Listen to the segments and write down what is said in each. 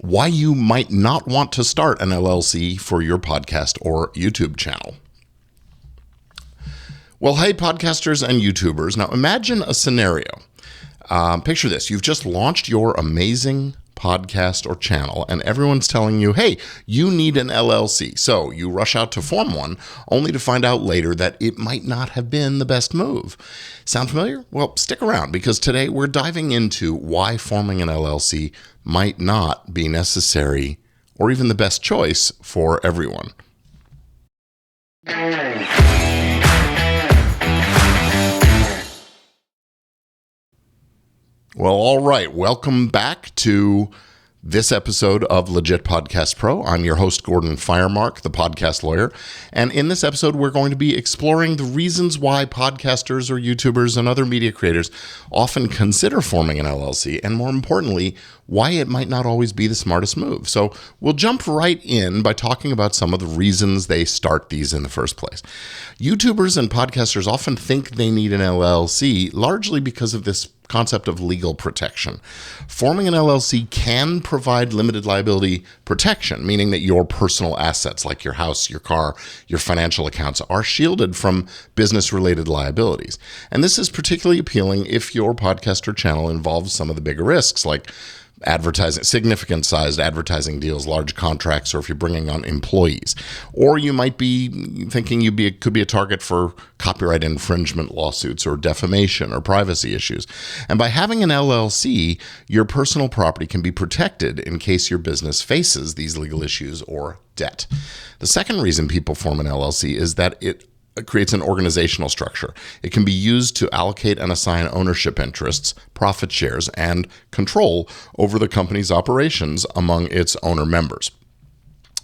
why you might not want to start an LLC for your podcast or YouTube channel. Well, hey, podcasters and YouTubers. Now, imagine a scenario. Picture this. You've just launched your amazing podcast or channel, and everyone's telling you, hey, you need an LLC. So you rush out to form one, only to find out later that it might not have been the best move. Sound familiar? Well, stick around, because today we're diving into why forming an LLC might not be necessary or even the best choice for everyone. Well, all right. Welcome back to this episode of Legit Podcast Pro. I'm your host, Gordon Firemark, the podcast lawyer. And in this episode, we're going to be exploring the reasons why podcasters or YouTubers and other media creators often consider forming an LLC, and more importantly, why it might not always be the smartest move. So we'll jump right in by talking about some of the reasons they start these in the first place. YouTubers and podcasters often think they need an LLC largely because of this concept of legal protection. Forming an LLC can provide limited liability protection, meaning that your personal assets like your house, your car, your financial accounts are shielded from business-related liabilities. And this is particularly appealing if your podcast or channel involves some of the bigger risks like advertising, significant sized advertising deals, large contracts, or if you're bringing on employees. Or you might be thinking could be a target for copyright infringement lawsuits or defamation or privacy issues. And by having an LLC, your personal property can be protected in case your business faces these legal issues or debt. The second reason people form an LLC is that it creates an organizational structure. It can be used to allocate and assign ownership interests, profit shares, and control over the company's operations among its owner members.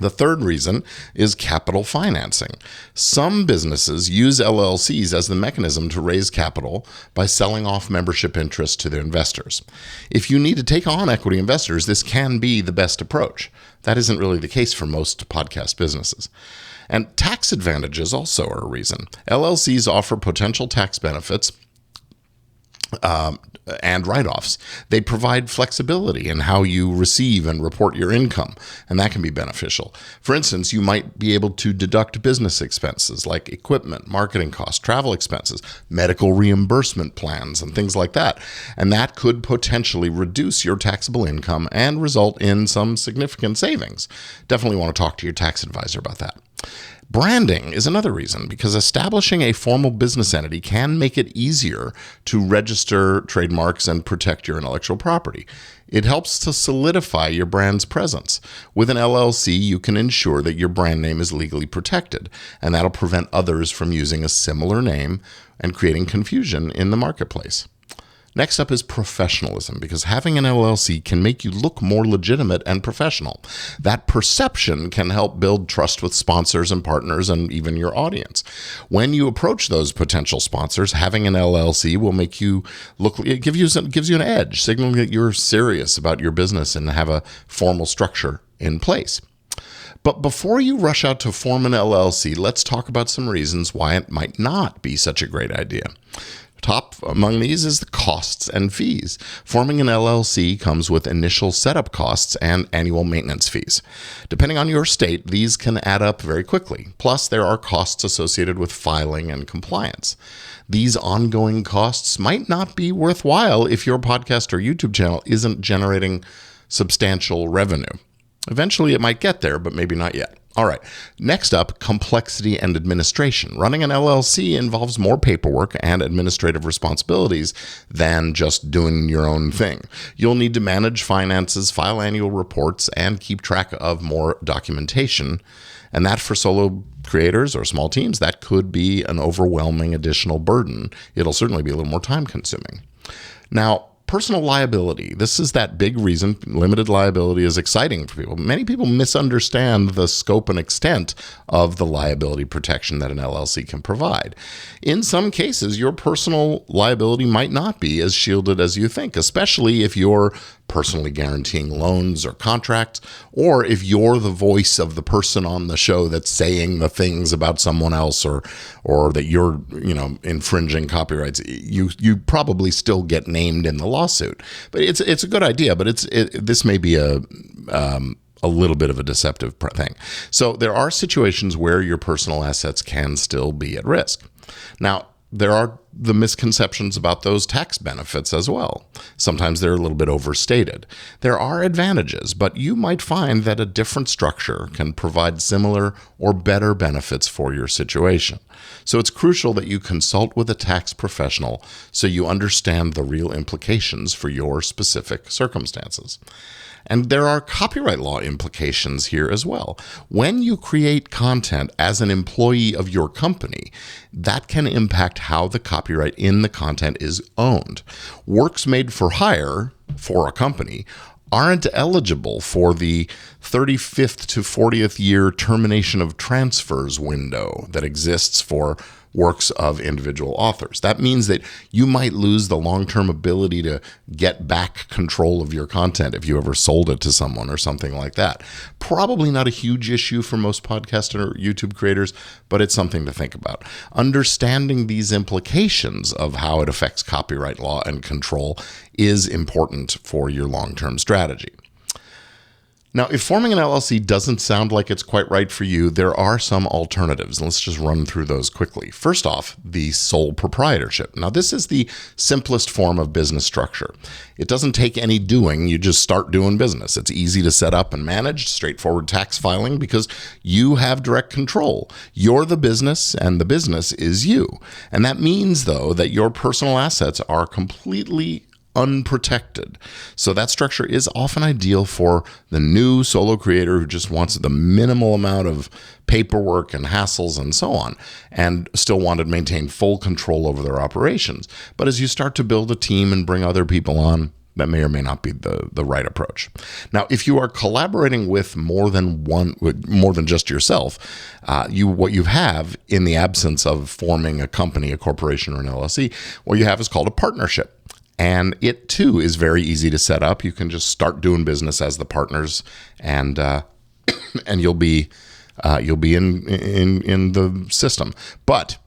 The third reason is capital financing. Some businesses use LLCs as the mechanism to raise capital by selling off membership interests to their investors. If you need to take on equity investors, this can be the best approach. That isn't really the case for most podcast businesses. And tax advantages also are a reason. LLCs offer potential tax benefits and write-offs. They provide flexibility in how you receive and report your income, and that can be beneficial. For instance, you might be able to deduct business expenses like equipment, marketing costs, travel expenses, medical reimbursement plans, and things like that. And that could potentially reduce your taxable income and result in some significant savings. Definitely want to talk to your tax advisor about that. Branding is another reason, because establishing a formal business entity can make it easier to register trademarks and protect your intellectual property. It helps to solidify your brand's presence. With an LLC, you can ensure that your brand name is legally protected, and that'll prevent others from using a similar name and creating confusion in the marketplace. Next up is professionalism, because having an LLC can make you look more legitimate and professional. That perception can help build trust with sponsors and partners and even your audience. When you approach those potential sponsors, having an LLC will make you look, it gives you an edge, signaling that you're serious about your business and have a formal structure in place. But before you rush out to form an LLC, let's talk about some reasons why it might not be such a great idea. Top among these is the costs and fees. Forming an LLC comes with initial setup costs and annual maintenance fees. Depending on your state, these can add up very quickly. Plus, there are costs associated with filing and compliance. These ongoing costs might not be worthwhile if your podcast or YouTube channel isn't generating substantial revenue. Eventually, it might get there, but maybe not yet. All right. Next up, complexity and administration. Running an LLC involves more paperwork and administrative responsibilities than just doing your own thing. You'll need to manage finances, file annual reports, and keep track of more documentation. And that for solo creators or small teams, that could be an overwhelming additional burden. It'll certainly be a little more time consuming. Now, personal liability. This is that big reason limited liability is exciting for people. Many people misunderstand the scope and extent of the liability protection that an LLC can provide. In some cases, your personal liability might not be as shielded as you think, especially if your personally guaranteeing loans or contracts, or if you're the voice of the person on the show that's saying the things about someone else, or that you're, infringing copyrights, you probably still get named in the lawsuit. But it's a good idea, but this may be a little bit of a deceptive thing. So there are situations where your personal assets can still be at risk. Now, there are the misconceptions about those tax benefits as well. Sometimes they're a little bit overstated. There are advantages, but you might find that a different structure can provide similar or better benefits for your situation. So it's crucial that you consult with a tax professional so you understand the real implications for your specific circumstances. And there are copyright law implications here as well. When you create content as an employee of your company, that can impact how the copyright in the content is owned. Works made for hire for a company aren't eligible for the 35th to 40th year termination of transfers window that exists for works of individual authors. That means that you might lose the long-term ability to get back control of your content if you ever sold it to someone or something like that. Probably not a huge issue for most podcast or YouTube creators, but it's something to think about. Understanding these implications of how it affects copyright law and control is important for your long-term strategy. Now, if forming an LLC doesn't sound like it's quite right for you, there are some alternatives. Let's just run through those quickly. First off, the sole proprietorship. Now, this is the simplest form of business structure. It doesn't take any doing. You just start doing business. It's easy to set up and manage, straightforward tax filing because you have direct control. You're the business and the business is you. And that means, though, that your personal assets are completely unprotected. So that structure is often ideal for the new solo creator who just wants the minimal amount of paperwork and hassles and so on, and still want to maintain full control over their operations. But as you start to build a team and bring other people on, that may or may not be the right approach. Now, if you are collaborating with more than just yourself, what you have in the absence of forming a company, a corporation, or an LLC, what you have is called a partnership. And it too is very easy to set up. You can just start doing business as the partners, and you'll be in the system. But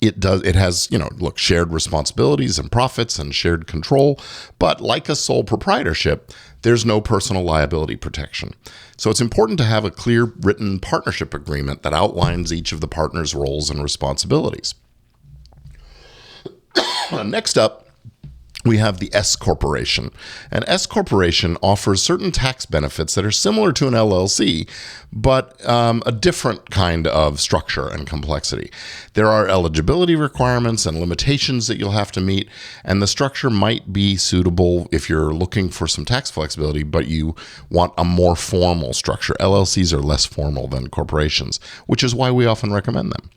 it has shared responsibilities and profits and shared control. But like a sole proprietorship, there's no personal liability protection. So it's important to have a clear written partnership agreement that outlines each of the partners' roles and responsibilities. Next up, we have the S Corporation. An S Corporation offers certain tax benefits that are similar to an LLC, but a different kind of structure and complexity. There are eligibility requirements and limitations that you'll have to meet, and the structure might be suitable if you're looking for some tax flexibility, but you want a more formal structure. LLCs are less formal than corporations, which is why we often recommend them.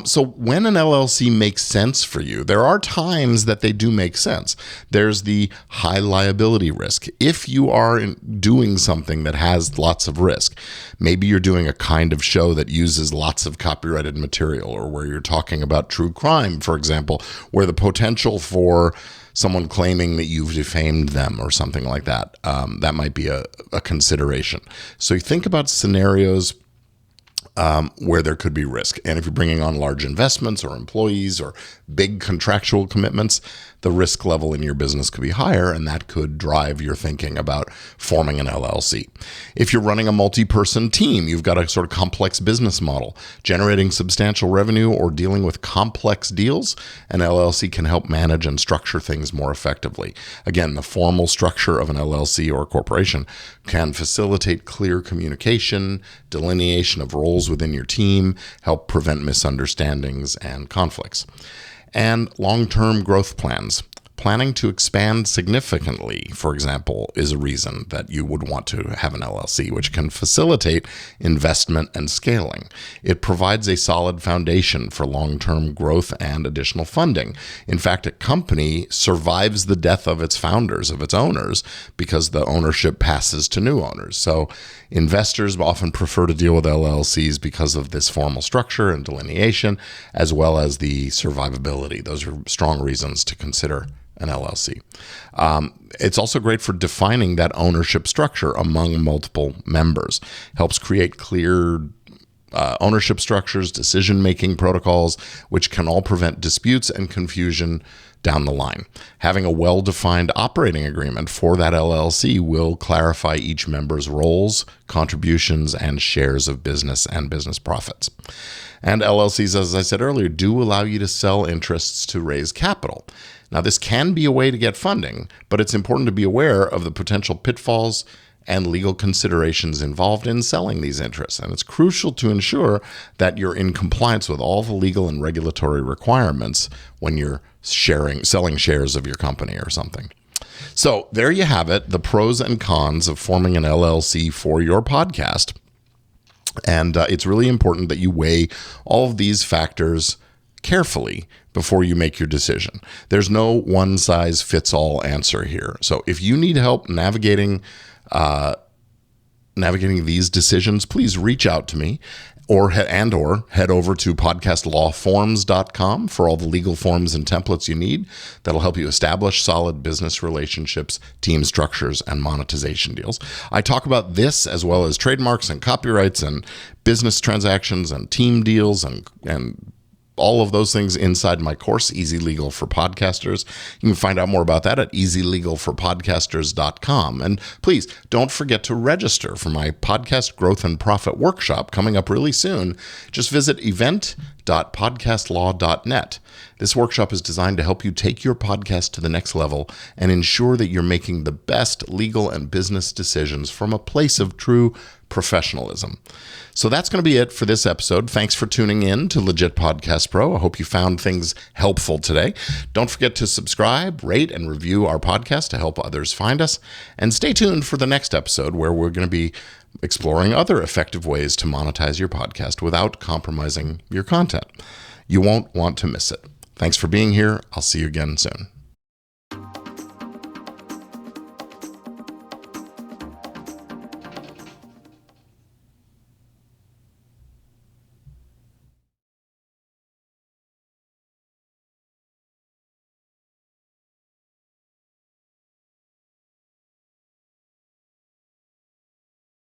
So when an LLC makes sense for you, there are times that they do make sense. There's the high liability risk. If you are doing something that has lots of risk, maybe you're doing a kind of show that uses lots of copyrighted material, or where you're talking about true crime, for example, where the potential for someone claiming that you've defamed them or something like that, that might be a consideration. So you think about scenarios where there could be risk. And if you're bringing on large investments or employees or big contractual commitments, the risk level in your business could be higher, and that could drive your thinking about forming an LLC. If you're running a multi-person team, you've got a sort of complex business model, generating substantial revenue or dealing with complex deals, an LLC can help manage and structure things more effectively. Again, the formal structure of an LLC or a corporation can facilitate clear communication, delineation of roles within your team, help prevent misunderstandings and conflicts. And long-term growth plans. Planning to expand significantly, for example, is a reason that you would want to have an LLC, which can facilitate investment and scaling. It provides a solid foundation for long-term growth and additional funding. In fact, a company survives the death of its founders, of its owners, because the ownership passes to new owners. So investors often prefer to deal with LLCs because of this formal structure and delineation, as well as the survivability. Those are strong reasons to consider an LLC. It's also great for defining that ownership structure among multiple members. Helps create clear ownership structures, decision-making protocols, which can all prevent disputes and confusion down the line. Having a well-defined operating agreement for that LLC will clarify each member's roles, contributions, and shares of business and business profits. And LLCs, as I said earlier, do allow you to sell interests to raise capital. Now, this can be a way to get funding, but it's important to be aware of the potential pitfalls and legal considerations involved in selling these interests. And it's crucial to ensure that you're in compliance with all the legal and regulatory requirements when you're selling shares of your company or something. So there you have it, the pros and cons of forming an LLC for your podcast. And it's really important that you weigh all of these factors carefully before you make your decision. There's no one-size-fits-all answer here. So if you need help navigating these decisions, please reach out to me or head over to podcastlawforms.com for all the legal forms and templates you need that'll help you establish solid business relationships, team structures, and monetization deals. I talk about this as well as trademarks and copyrights and business transactions and team deals and all of those things inside my course, Easy Legal for Podcasters. You can find out more about that at easylegalforpodcasters.com. And please don't forget to register for my podcast growth and profit workshop coming up really soon. Just visit event.podcastlaw.net. This workshop is designed to help you take your podcast to the next level and ensure that you're making the best legal and business decisions from a place of true professionalism. So that's going to be it for this episode. Thanks for tuning in to Legit Podcast Pro. I hope you found things helpful today. Don't forget to subscribe, rate, and review our podcast to help others find us. And stay tuned for the next episode where we're going to be exploring other effective ways to monetize your podcast without compromising your content. You won't want to miss it. Thanks for being here. I'll see you again soon.